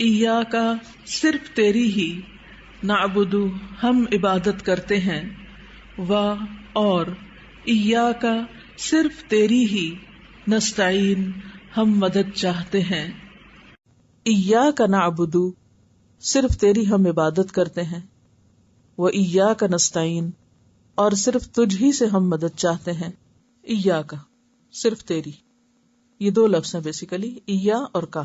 ایاکا صرف تیری ہی، نعبدو ہم عبادت کرتے ہیں، و اور ایاکا صرف تیری ہی، نستعین ہم مدد چاہتے ہیں. ایاک نعبدو صرف تیری ہم عبادت کرتے ہیں، و ایاک نستعین اور صرف تجھ ہی سے ہم مدد چاہتے ہیں. ایاک صرف تیری، یہ دو لفظ ہیں بیسیکلی، ایا اور کا،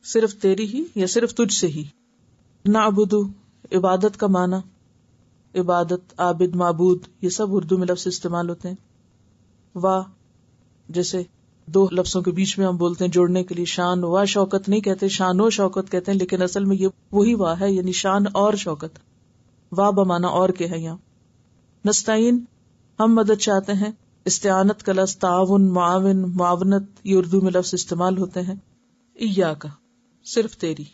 صرف تیری ہی یا صرف تجھ سے ہی. نعبدو عبادت کا معنی، عبادت، عابد، معبود، یہ سب اردو میں لفظ استعمال ہوتے ہیں. وا جیسے دو لفظوں کے بیچ میں ہم بولتے ہیں جوڑنے کے لیے، شان و شوکت نہیں کہتے، شان و شوکت کہتے ہیں، لیکن اصل میں یہ وہی وا ہے، یعنی شان اور شوکت. وا بمانا اور کے ہے یہاں. نستعین ہم مدد چاہتے ہیں، استعانت کا لفظ تعاون، معاون، معاونت، یہ اردو میں لفظ استعمال ہوتے ہیں. ایاکا صرف تیری،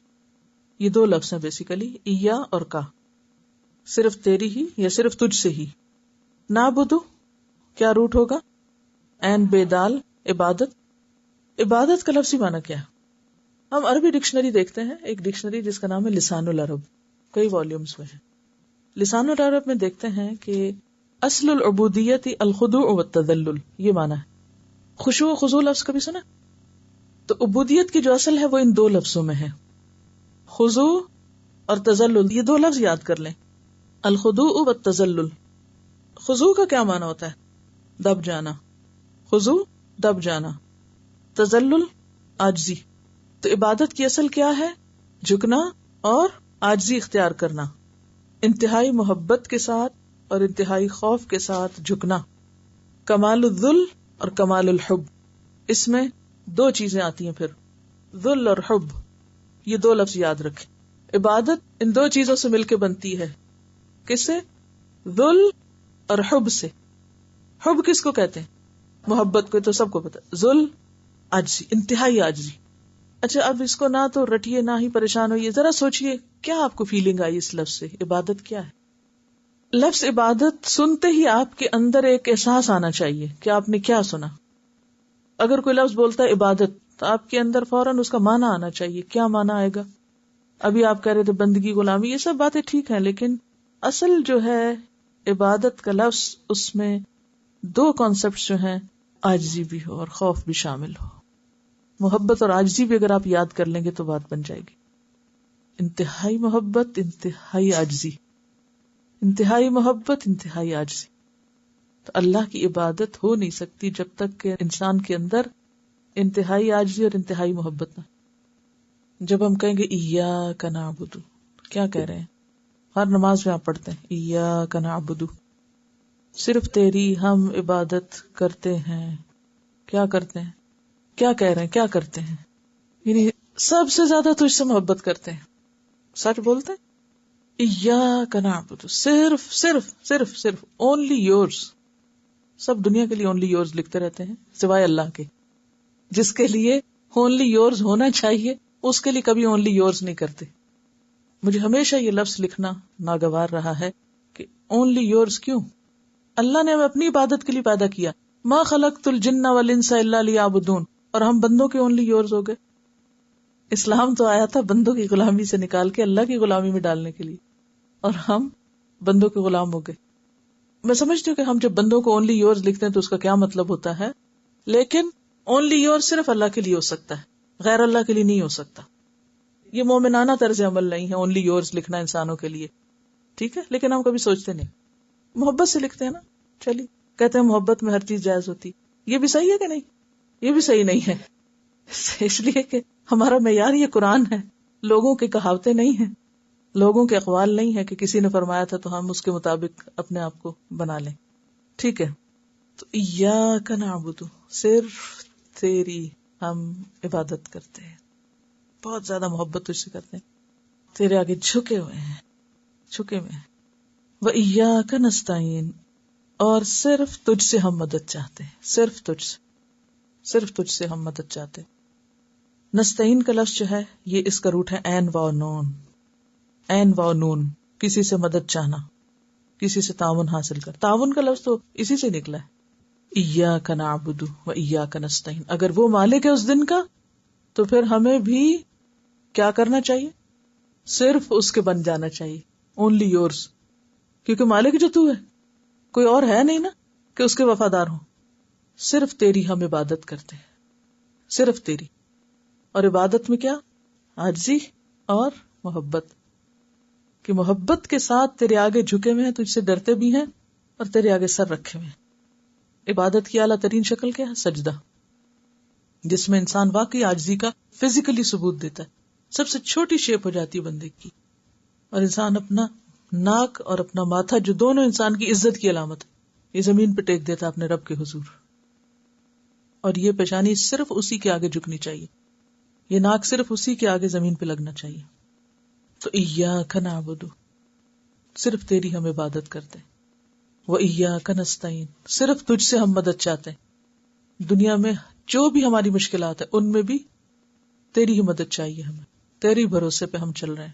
یہ دو لفظ ہیں بیسیکلی، ایا اور کا، صرف تیری ہی یا صرف تجھ سے ہی. نعبدو کیا روٹ ہوگا؟ عین بے دال، عبادت. عبادت کا لفظی معنی کیا ہے؟ ہم عربی ڈکشنری دیکھتے ہیں، ایک ڈکشنری جس کا نام ہے لسان العرب، کئی والیومز میں ہے. لسان العرب میں دیکھتے ہیں کہ اصل العبودیت الخضوع والتذلل، یہ معنی ہے. خشوع و خضوع لفظ کبھی سنا؟ تو عبودیت کی جو اصل ہے وہ ان دو لفظوں میں ہے، خضوع اور تذلل. یہ دو لفظ یاد کر لیں، الخضوع والتذلل. خضوع کا کیا معنی ہوتا ہے؟ دب جانا. خضوع دب جانا، تذلل عاجزی. تو عبادت کی اصل کیا ہے؟ جھکنا اور عاجزی اختیار کرنا، انتہائی محبت کے ساتھ اور انتہائی خوف کے ساتھ جھکنا. کمال الذل اور کمال الحب، اس میں دو چیزیں آتی ہیں پھر، ذل اور حب، یہ دو لفظ یاد رکھیں. عبادت ان دو چیزوں سے مل کے بنتی ہے. کس سے؟ ذل اور حب سے. حب کس کو کہتے ہیں؟ محبت کو، تو سب کو پتا. ذل عاجزی، انتہائی عاجزی. اچھا اب اس کو نہ تو رٹیے نہ ہی پریشان ہوئیے، ذرا سوچئے کیا آپ کو فیلنگ آئی اس لفظ سے؟ عبادت کیا ہے؟ لفظ عبادت سنتے ہی آپ کے اندر ایک احساس آنا چاہیے کہ آپ نے کیا سنا. اگر کوئی لفظ بولتا ہے عبادت تو آپ کے اندر فوراً اس کا معنی آنا چاہیے. کیا معنی آئے گا؟ ابھی آپ کہہ رہے تھے بندگی، غلامی، یہ سب باتیں ٹھیک ہیں، لیکن اصل جو ہے عبادت کا لفظ، اس میں دو کانسیپٹس جو ہیں، عاجزی بھی ہو اور خوف بھی شامل ہو. محبت اور عاجزی بھی اگر آپ یاد کر لیں گے تو بات بن جائے گی. انتہائی محبت، انتہائی عاجزی، انتہائی محبت، انتہائی عاجزی. تو اللہ کی عبادت ہو نہیں سکتی جب تک کہ انسان کے اندر انتہائی عاجزی اور انتہائی محبت نہ. جب ہم کہیں گے ایاک نعبد، کیا کہہ رہے ہیں؟ ہر نماز میں آپ پڑھتے ہیں ایاک نعبد، صرف تیری ہم عبادت کرتے ہیں. کیا کرتے ہیں؟ کیا کہہ رہے ہیں؟ کیا کرتے ہیں؟ یعنی سب سے زیادہ تجھ سے محبت کرتے ہیں. سچ بولتے ہیں. ایاک نعبد، صرف صرف صرف صرف اونلی یورز. سب دنیا کے لیے اونلی یورز لکھتے رہتے ہیں سوائے اللہ کے. جس کے لیے اونلی یورز ہونا چاہیے اس کے لیے کبھی اونلی یورز نہیں کرتے. مجھے ہمیشہ یہ لفظ لکھنا ناگوار رہا ہے کہ اونلی یورز کیوں؟ اللہ نے ہمیں اپنی عبادت کے لیے پیدا کیا. ما خلقت الجن والانس الا لیعبدون، اور ہم بندوں کے اونلی یورز ہو گئے. اسلام تو آیا تھا بندوں کی غلامی سے نکال کے اللہ کی غلامی میں ڈالنے کے لیے، اور ہم بندوں کے غلام ہو گئے. میں سمجھتی ہوں کہ ہم جب بندوں کو اونلی یورز لکھتے ہیں تو اس کا کیا مطلب ہوتا ہے، لیکن اونلی یورز صرف اللہ کے لیے ہو سکتا ہے، غیر اللہ کے لیے نہیں ہو سکتا. یہ مومنانہ طرز عمل نہیں ہے اونلی یورز لکھنا انسانوں کے لیے، ٹھیک ہے، لیکن ہم کبھی سوچتے نہیں. محبت سے لکھتے ہیں نا، چلیے کہتے ہیں محبت میں ہر چیز جائز ہوتی. یہ بھی صحیح ہے کہ نہیں؟ یہ بھی صحیح نہیں ہے، اس لیے کہ ہمارا معیار یہ قرآن ہے، لوگوں کی کہاوتیں نہیں ہیں، لوگوں کے اقوال نہیں ہے کہ کسی نے فرمایا تھا تو ہم اس کے مطابق اپنے آپ کو بنا لیں. ٹھیک ہے، تو ایاک نعبد، صرف تیری ہم عبادت کرتے ہیں، بہت زیادہ محبت تجھ سے کرتے ہیں، تیرے آگے جھکے ہوئے ہیں، جھکے ہوئے ہیں. وَإِيَّاكَ نَسْتَعِينُ، اور صرف تجھ سے ہم مدد چاہتے ہیں، صرف تجھ سے ہم مدد چاہتے ہیں. نستعین کا لفظ جو ہے یہ اس کا روٹ ہے عین واو نون. عین واو نون، کسی سے مدد چاہنا، کسی سے تعاون حاصل کر. تعاون کا لفظ تو اسی سے نکلا ہے، ایاک نعبد و ایاک نستعین. اگر وہ مالک ہے اس دن کا تو پھر ہمیں بھی کیا کرنا چاہیے؟ صرف اس کے بن جانا چاہیے. Only yours. کیونکہ مالک جو تو ہے، کوئی اور ہے نہیں نا کہ اس کے وفادار ہوں. صرف تیری ہم عبادت کرتے ہیں، صرف تیری. اور عبادت میں کیا؟ عاجزی اور محبت. کہ محبت کے ساتھ تیرے آگے جھکے ہوئے ہیں، تجھ سے ڈرتے بھی ہیں اور تیرے آگے سر رکھے ہوئے ہیں. عبادت کی اعلیٰ ترین شکل کیا ہے؟ سجدہ، جس میں انسان واقعی عاجزی کا فزیکلی ثبوت دیتا ہے. سب سے چھوٹی شیپ ہو جاتی ہے بندے کی، اور انسان اپنا ناک اور اپنا ماتھا، جو دونوں انسان کی عزت کی علامت ہے، یہ زمین پہ ٹیک دیتا ہے اپنے رب کے حضور. اور یہ پیشانی صرف اسی کے آگے جھکنی چاہیے، یہ ناک صرف اسی کے آگے زمین پہ لگنا چاہیے. تو ایاک نعبد، صرف تیری ہم عبادت کرتے ہیں. وایاک نستعین، صرف تجھ سے ہم مدد چاہتے ہیں. دنیا میں جو بھی ہماری مشکلات ہیں ان میں بھی تیری ہی مدد چاہیے ہمیں، تیری بھروسے پہ ہم چل رہے ہیں.